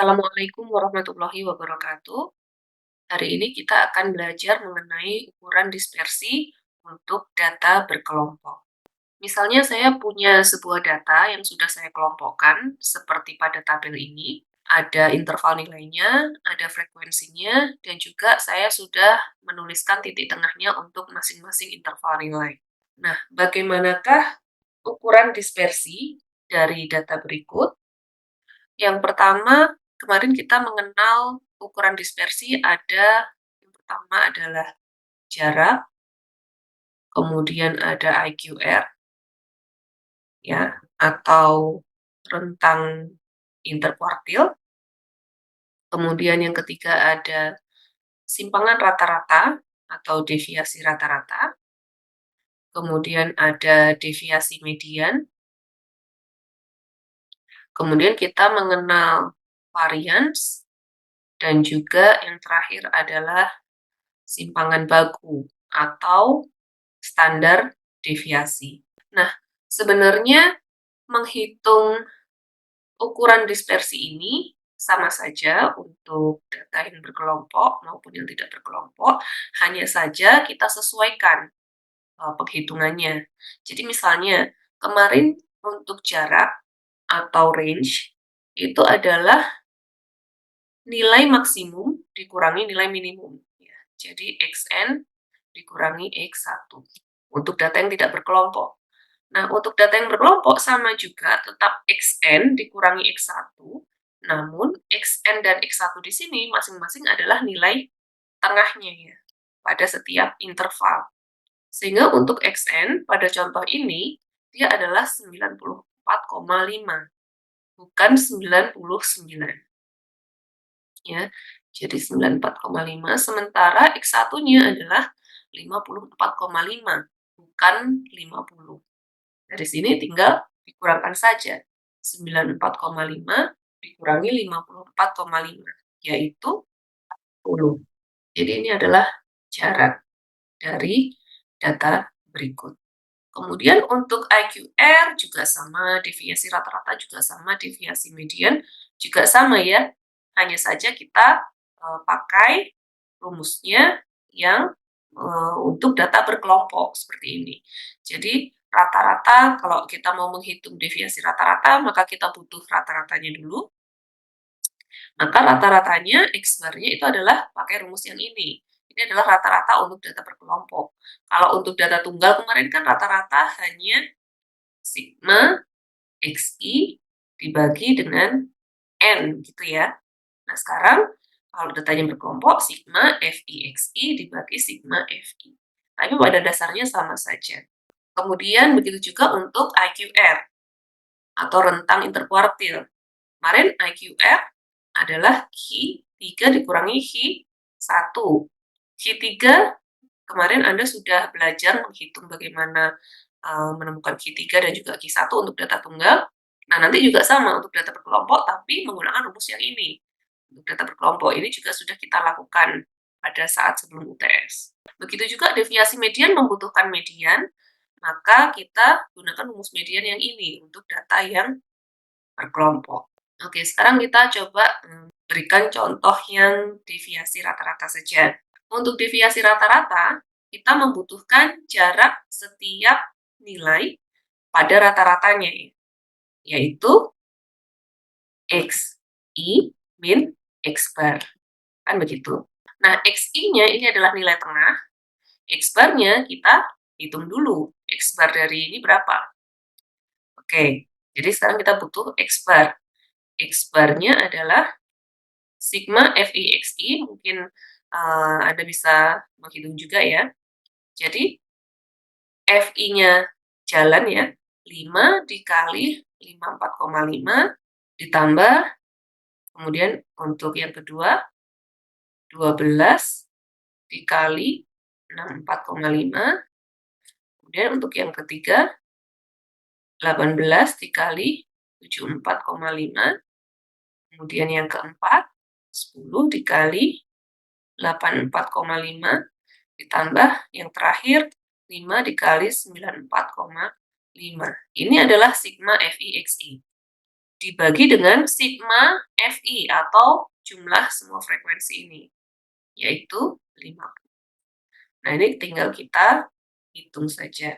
Assalamualaikum warahmatullahi wabarakatuh. Hari ini kita akan belajar mengenai ukuran dispersi untuk data berkelompok. Misalnya saya punya sebuah data yang sudah saya kelompokkan seperti pada tabel ini. Ada interval nilainya, ada frekuensinya, dan juga saya sudah menuliskan titik tengahnya untuk masing-masing interval nilai. Nah, bagaimanakah ukuran dispersi dari data berikut? Yang pertama, kemarin kita mengenal ukuran dispersi yang pertama adalah jarak, kemudian ada IQR, ya, atau rentang interkuartil. Kemudian yang ketiga ada simpangan rata-rata atau deviasi rata-rata. Kemudian ada deviasi median. Kemudian kita mengenal varians, dan juga yang terakhir adalah simpangan baku atau standar deviasi. Nah, sebenarnya menghitung ukuran dispersi ini sama saja untuk data yang berkelompok maupun yang tidak berkelompok, hanya saja kita sesuaikan penghitungannya. Jadi misalnya, kemarin untuk jarak atau range itu adalah nilai maksimum dikurangi nilai minimum. Ya. Jadi xn dikurangi x1 untuk data yang tidak berkelompok. Nah, untuk data yang berkelompok sama juga, tetap xn dikurangi x1, namun xn dan x1 di sini masing-masing adalah nilai tengahnya ya, pada setiap interval. Sehingga untuk xn pada contoh ini, dia adalah 94,5, bukan 99. Ya, jadi 94,5, sementara x1-nya adalah 54,5, bukan 50. Dari sini tinggal dikurangkan saja. 94,5 dikurangi 54,5, yaitu 10. Jadi ini adalah jarak dari data berikut. Kemudian untuk IQR juga sama, deviasi rata-rata juga sama, deviasi median juga sama ya. Hanya saja kita pakai rumusnya yang untuk data berkelompok seperti ini. Jadi rata-rata, kalau kita mau menghitung deviasi rata-rata, maka kita butuh rata-ratanya dulu. Maka rata-ratanya X-bar-nya itu adalah pakai rumus yang ini. Ini adalah rata-rata untuk data berkelompok. Kalau untuk data tunggal kemarin kan rata-rata hanya sigma XI dibagi dengan N gitu ya. Nah sekarang kalau datanya berkelompok, sigma FIXI dibagi sigma FI. Tapi pada dasarnya sama saja. Kemudian begitu juga untuk IQR atau rentang interkuartil. Kemarin IQR adalah Q3 dikurangi Q1. Q3 kemarin Anda sudah belajar menghitung bagaimana menemukan Q3 dan juga Q1 untuk data tunggal. Nah, nanti juga sama untuk data berkelompok, tapi menggunakan rumus yang ini. Untuk data berkelompok ini juga sudah kita lakukan pada saat sebelum UTS. Begitu juga deviasi median membutuhkan median, maka kita gunakan rumus median yang ini untuk data yang berkelompok. Oke, sekarang kita coba berikan contoh yang deviasi rata-rata saja. Untuk deviasi rata-rata, kita membutuhkan jarak setiap nilai pada rata-ratanya, yaitu XI min X bar. Kan begitu. Nah, XI-nya ini adalah nilai tengah. X bar-nya kita hitung dulu. X bar dari ini berapa? Oke, jadi sekarang kita butuh X bar. X bar-nya adalah sigma FIXI, mungkin Anda bisa menghitung juga ya. Jadi, FI-nya jalan ya, 5 dikali 54,5 ditambah, kemudian untuk yang kedua, 12 dikali 64,5, kemudian untuk yang ketiga, 18 dikali 74,5, kemudian yang keempat, 10 dikali 84,5, ditambah yang terakhir 5 dikali 94,5. Ini adalah sigma FIXI. dibagi dengan sigma Fi atau jumlah semua frekuensi ini, yaitu 50. Nah, ini tinggal kita hitung saja.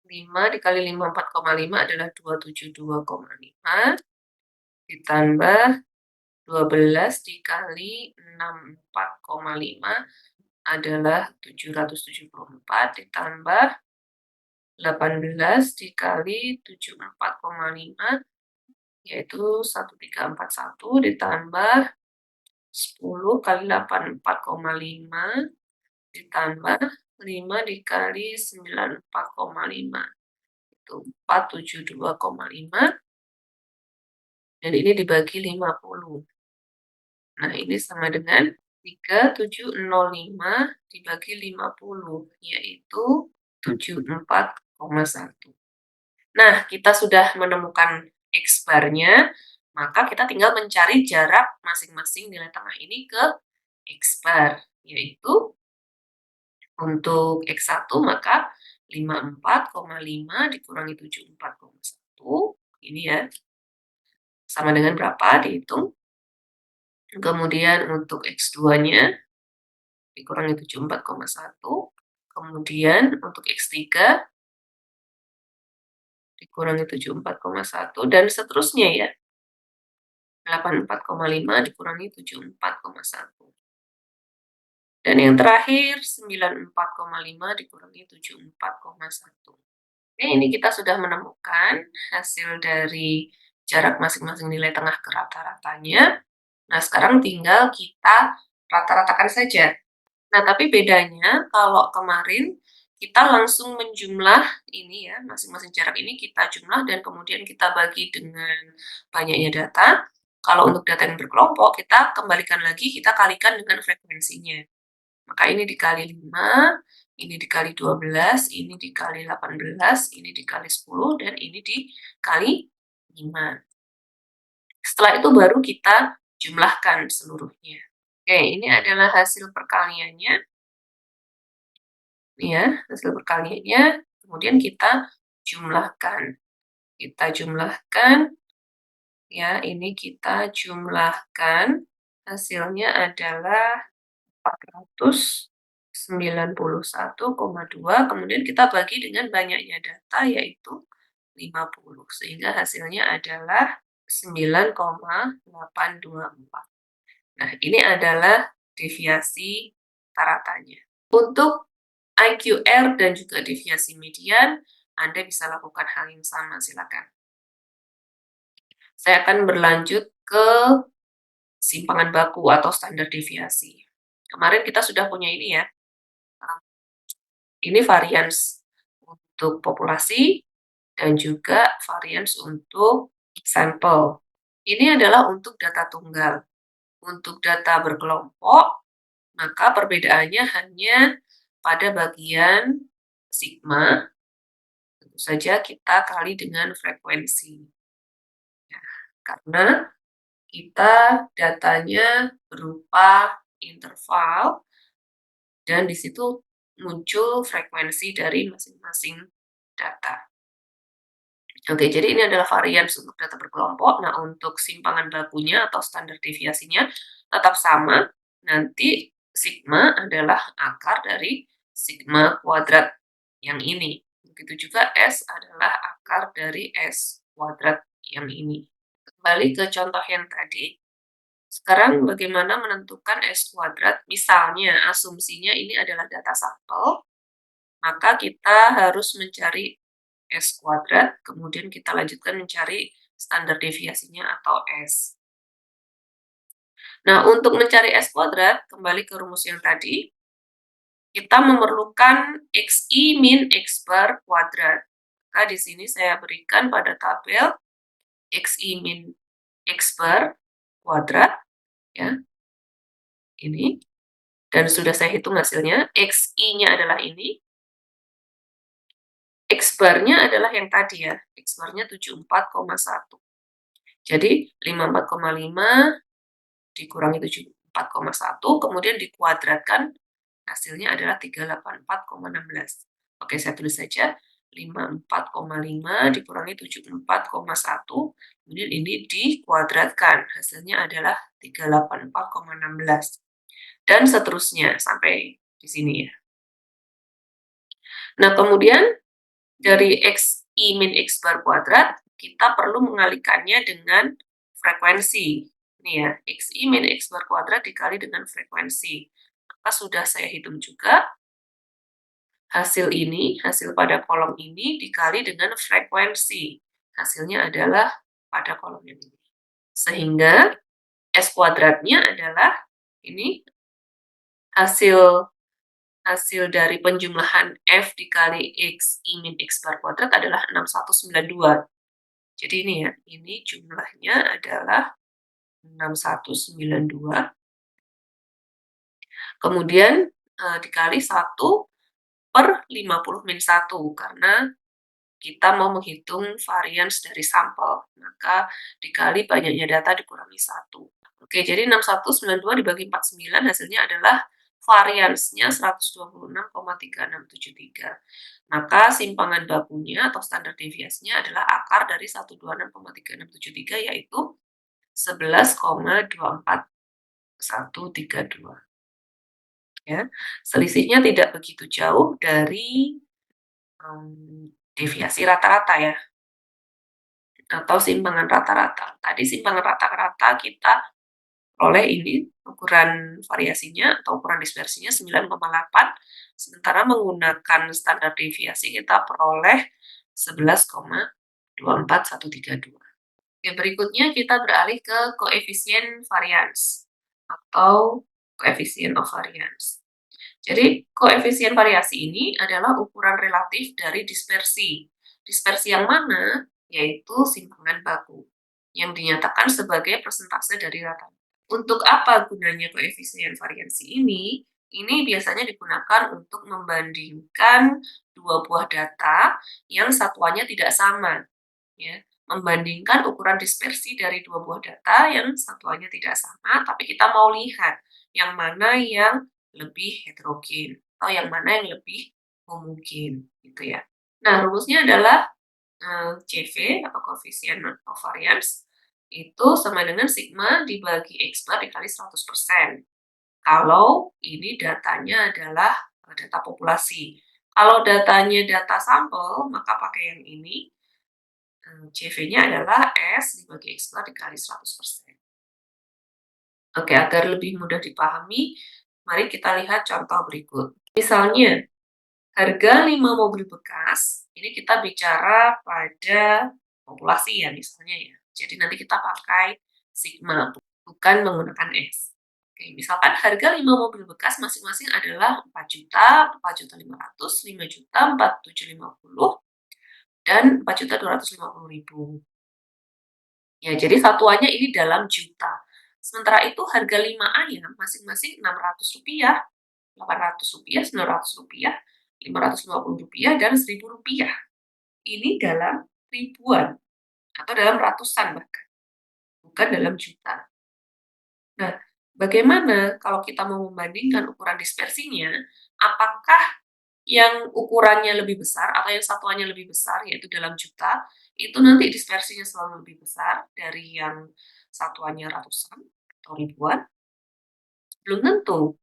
5 dikali 54,5 adalah 272,5, ditambah 12 dikali 64,5 adalah 774, ditambah 18 dikali 74,5 yaitu 1341, ditambah 10 kali 84,5 ditambah 5 dikali 94,5 itu 472,5 dan ini dibagi 50. Nah, ini sama dengan 3705 dibagi 50 yaitu 74,1. Nah, kita sudah menemukan X-bar-nya, maka kita tinggal mencari jarak masing-masing nilai tengah ini ke X-bar, yaitu untuk X1 maka 54,5 dikurangi 74,1, ini ya, sama dengan berapa, dihitung. Kemudian untuk X2-nya dikurangi 74,1, kemudian untuk X3 dikurangi 74,1 dan seterusnya ya. 84,5 dikurangi 74,1. Dan yang terakhir 94,5 dikurangi 74,1. Oke, ini kita sudah menemukan hasil dari jarak masing-masing nilai tengah ke rata-ratanya. Nah, sekarang tinggal kita rata-ratakan saja. Nah, tapi bedanya kalau kemarin kita langsung menjumlah ini ya, masing-masing jarak ini kita jumlah dan kemudian kita bagi dengan banyaknya data. Kalau untuk data yang berkelompok, kita kembalikan lagi, kita kalikan dengan frekuensinya. Maka ini dikali 5, ini dikali 12, ini dikali 18, ini dikali 10, dan ini dikali 5. Setelah itu baru kita jumlahkan seluruhnya. Oke, ini adalah hasil perkaliannya. Ya, hasil perkaliannya, kemudian kita jumlahkan. Kita jumlahkan, ya, ini kita jumlahkan, hasilnya adalah 491,2, kemudian kita bagi dengan banyaknya data, yaitu 50, sehingga hasilnya adalah 9,824. Nah, ini adalah deviasi rata-ratanya. Untuk IQR dan juga deviasi median, Anda bisa lakukan hal yang sama, silakan. Saya akan berlanjut ke simpangan baku atau standar deviasi. Kemarin kita sudah punya ini ya, ini varians untuk populasi dan juga varians untuk sampel. Ini adalah untuk data tunggal. Untuk data berkelompok, maka perbedaannya hanya pada bagian sigma. Tentu saja kita kali dengan frekuensi. Ya, karena kita datanya berupa interval dan di situ muncul frekuensi dari masing-masing data. Oke, jadi ini adalah varians untuk data berkelompok. Nah, untuk simpangan bakunya atau standar deviasinya tetap sama. Nanti sigma adalah akar dari sigma kuadrat yang ini. Begitu juga S adalah akar dari S kuadrat yang ini. Kembali ke contoh yang tadi. Sekarang bagaimana menentukan S kuadrat? Misalnya, asumsinya ini adalah data sampel, maka kita harus mencari S kuadrat, kemudian kita lanjutkan mencari standar deviasinya atau S. Nah, untuk mencari S kuadrat, kembali ke rumus yang tadi, kita memerlukan XI min X bar kuadrat. Maka di sini saya berikan pada tabel XI min X bar kuadrat, ya, ini, dan sudah saya hitung hasilnya, XI-nya adalah ini, X bar-nya adalah yang tadi ya, X bar-nya 74,1. Jadi 54,5 dikurangi 74,1, kemudian dikuadratkan, hasilnya adalah 384,16. Oke, saya tulis saja, 54,5 dikurangi 74,1, kemudian ini dikuadratkan, hasilnya adalah 384,16. Dan seterusnya sampai di sini ya. Nah, kemudian dari XI min X bar kuadrat, kita perlu mengalikannya dengan frekuensi. Ini ya, XI min X bar kuadrat dikali dengan frekuensi. Maka sudah saya hitung juga, hasil ini, hasil pada kolom ini dikali dengan frekuensi. Hasilnya adalah pada kolom ini. Sehingga S kuadratnya adalah ini hasil dari penjumlahan F dikali X I min X bar kuadrat adalah 6192. Jadi ini ya, ini jumlahnya adalah 6192. Kemudian dikali 1/50 - 1, karena kita mau menghitung varians dari sampel, maka dikali banyaknya data dikurangi 1. Oke, jadi 6192 dibagi 49 hasilnya adalah variansnya 126,3673. Maka simpangan bakunya atau standar deviasinya adalah akar dari 126,3673, yaitu 11,24132. Ya, selisihnya tidak begitu jauh dari deviasi rata-rata ya, atau simpangan rata-rata. Tadi simpangan rata-rata kita oleh ini ukuran variasinya atau ukuran dispersinya 9,8, sementara menggunakan standar deviasi kita peroleh 11,24132. Oke, berikutnya kita beralih ke koefisien varians atau koefisien of variance. Jadi koefisien variasi ini adalah ukuran relatif dari dispersi. Dispersi yang mana? Yaitu simpangan baku, yang dinyatakan sebagai persentase dari rata. Untuk apa gunanya koefisien variansi ini? Ini biasanya digunakan untuk membandingkan dua buah data yang satuannya tidak sama. Ya, membandingkan ukuran dispersi dari dua buah data yang satuannya tidak sama, tapi kita mau lihat yang mana yang lebih heterogen atau yang mana yang lebih homogene, gitu ya. Nah, rumusnya adalah CV atau koefisien of variance itu sama dengan sigma dibagi X bar dikali 100%. Kalau ini datanya adalah data populasi. Kalau datanya data sampel, maka pakai yang ini. CV-nya adalah S dibagi X bar dikali 100%. Oke, agar lebih mudah dipahami, mari kita lihat contoh berikut. Misalnya, harga 5 mobil bekas, ini kita bicara pada populasi ya misalnya ya. Jadi nanti kita pakai sigma, bukan menggunakan S. Oke, misalkan harga 5 mobil bekas masing-masing adalah 4 juta, 4.500.000, 5 juta, 4.750, dan 4.250.000. Ya, jadi satuannya ini dalam juta. Sementara itu harga 5 ayam masing-masing Rp600, Rp800, Rp900, Rp550, dan Rp1.000. Ini dalam ribuan atau dalam ratusan bahkan, bukan dalam juta. Nah, bagaimana kalau kita mau membandingkan ukuran dispersinya, apakah yang ukurannya lebih besar atau yang satuannya lebih besar, yaitu dalam juta, itu nanti dispersinya selalu lebih besar dari yang satuannya ratusan atau ribuan? Belum tentu.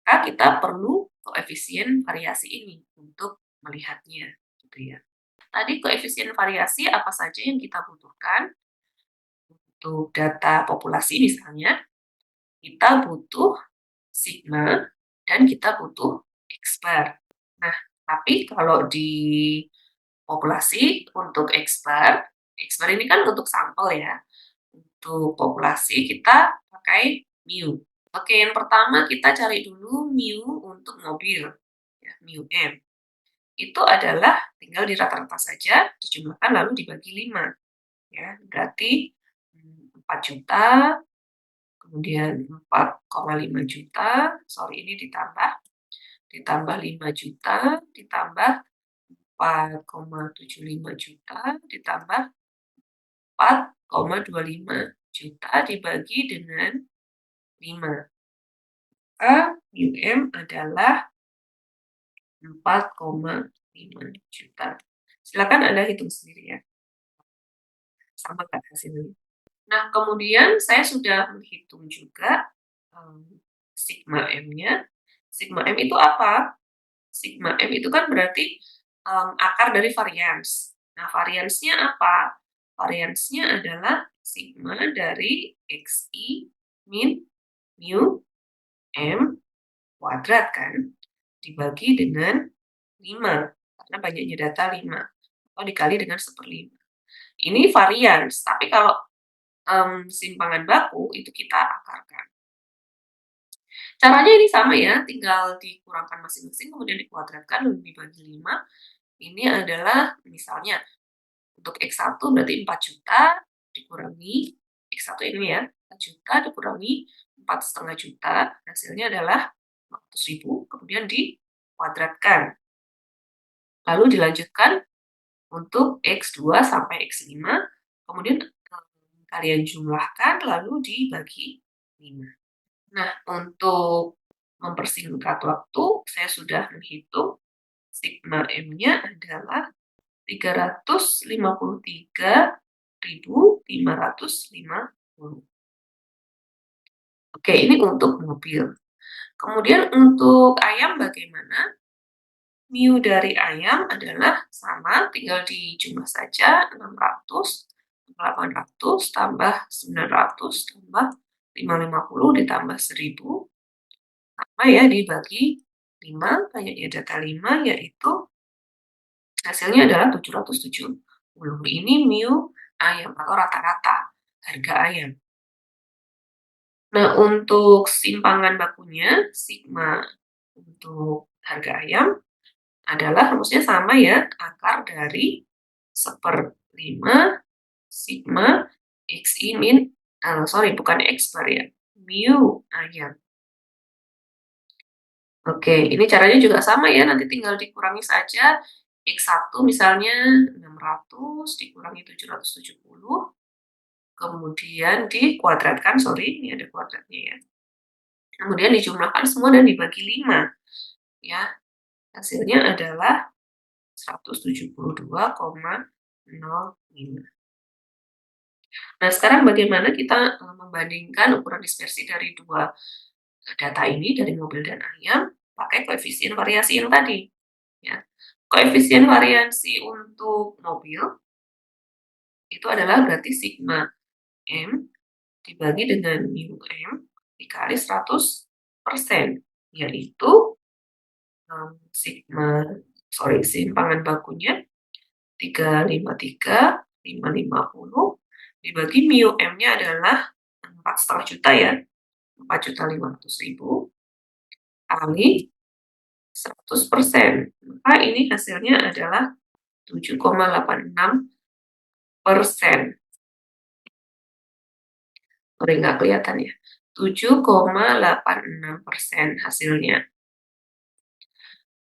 Maka kita perlu koefisien variasi ini untuk melihatnya, gitu ya. Tadi koefisien variasi apa saja yang kita butuhkan? Untuk data populasi misalnya, kita butuh sigma dan kita butuh X bar. Nah, tapi kalau di populasi untuk X bar ini kan untuk sampel ya. Untuk populasi kita pakai mu. Oke, yang pertama kita cari dulu mu untuk mobil, ya, mu M. Itu adalah tinggal di rata-rata saja, dijumlahkan lalu dibagi 5. Ya, berarti 4 juta, kemudian 4,5 juta, sorry ini ditambah 5 juta, ditambah 4,75 juta, ditambah 4,25 juta dibagi dengan 5. Maka mu M adalah 4,5 juta. Silakan Anda hitung sendiri ya, sama nggak hasilnya. Nah, kemudian saya sudah menghitung juga, sigma M-nya. Sigma M itu apa? Sigma M itu kan berarti, akar dari varians. Nah, variansnya apa? Variansnya adalah sigma dari XI min mu M kuadrat kan, dibagi dengan 5, karena banyaknya data 5, atau dikali dengan 1/5. Ini varians, tapi kalau simpangan baku itu kita akarkan. Caranya ini sama ya, tinggal dikurangkan masing-masing, kemudian dikuadratkan lalu dibagi 5. Ini adalah misalnya untuk X1 berarti 4.000.000 dikurangi X1 ini ya, 4.000.000 dikurangi 4,5 juta, hasilnya adalah 500.000, kemudian dikuadratkan. Lalu dilanjutkan untuk X2 sampai X5, kemudian kalian jumlahkan lalu dibagi 5. Nah, untuk mempersingkat waktu, saya sudah menghitung sigma M-nya adalah 353.550. Oke, ini untuk mobil. Kemudian untuk ayam bagaimana? Mu dari ayam adalah sama, tinggal dijumlah saja 600, 800 tambah 900 tambah 550 ditambah 1000, sama ya dibagi 5, banyaknya data 5 yaitu hasilnya adalah 770. Ini mu ayam atau rata-rata harga ayam. Nah, untuk simpangan bakunya, sigma untuk harga ayam adalah rumusnya sama ya, akar dari 1/5 sigma XI min, bukan X bar ya, mu ayam. Oke, ini caranya juga sama ya, nanti tinggal dikurangi saja, X1 misalnya 600 dikurangi 770, kemudian dikuadratkan, ini ada kuadratnya ya. Kemudian dijumlahkan semua dan dibagi 5, ya. Hasilnya adalah 172,05. Nah, sekarang bagaimana kita membandingkan ukuran dispersi dari dua data ini, dari mobil dan ayam, pakai koefisien variasi yang tadi. Ya. Koefisien variasi untuk mobil itu adalah berarti sigma M dibagi dengan mu M dikali 100%, yaitu simpangan bakunya 353.550 dibagi mu M-nya adalah 4,5 juta ya, 4.500.000 kali 100%. Maka ini hasilnya adalah 7,86%. Nggak kelihatan ya. 7,86% hasilnya.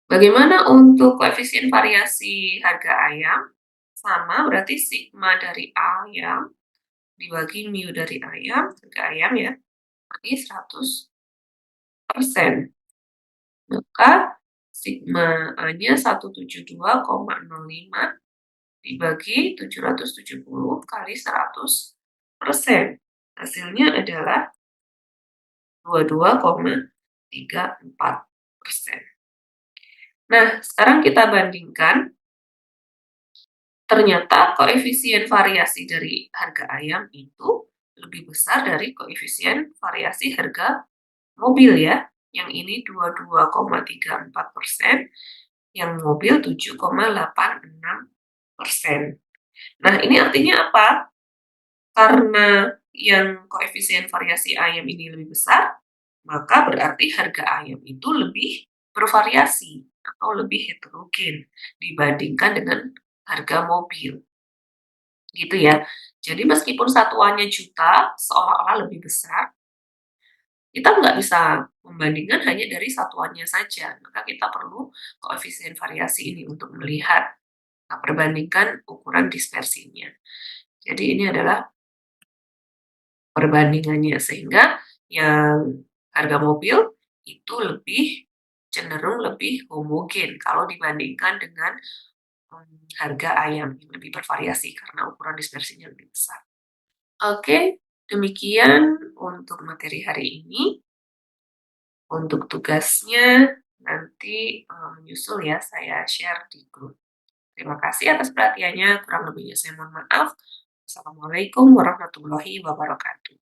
Bagaimana untuk koefisien variasi harga ayam? Sama, berarti sigma dari ayam dibagi mu dari ayam, harga ayam ya, kali 100%. Maka sigma A-nya 172,05 dibagi 770 kali 100%. Hasilnya adalah 22,34%. Nah, sekarang kita bandingkan. Ternyata koefisien variasi dari harga ayam itu lebih besar dari koefisien variasi harga mobil ya. Yang ini 22,34%, yang mobil 7,86%. Nah, ini artinya apa? Karena yang koefisien variasi ayam ini lebih besar, maka berarti harga ayam itu lebih bervariasi atau lebih heterogen dibandingkan dengan harga mobil. Gitu ya. Jadi meskipun satuannya juta, seolah-olah lebih besar, kita nggak bisa membandingkan hanya dari satuannya saja. Maka kita perlu koefisien variasi ini untuk melihat, perbandingkan ukuran dispersinya. Jadi ini adalah perbandingannya, sehingga yang harga mobil itu cenderung lebih homogen kalau dibandingkan dengan harga ayam yang lebih bervariasi karena ukuran dispersinya lebih besar. Oke, demikian untuk materi hari ini. Untuk tugasnya nanti, menyusul ya, saya share di grup. Terima kasih atas perhatiannya, kurang lebihnya saya mohon maaf. Wassalamualaikum warahmatullahi wabarakatuh.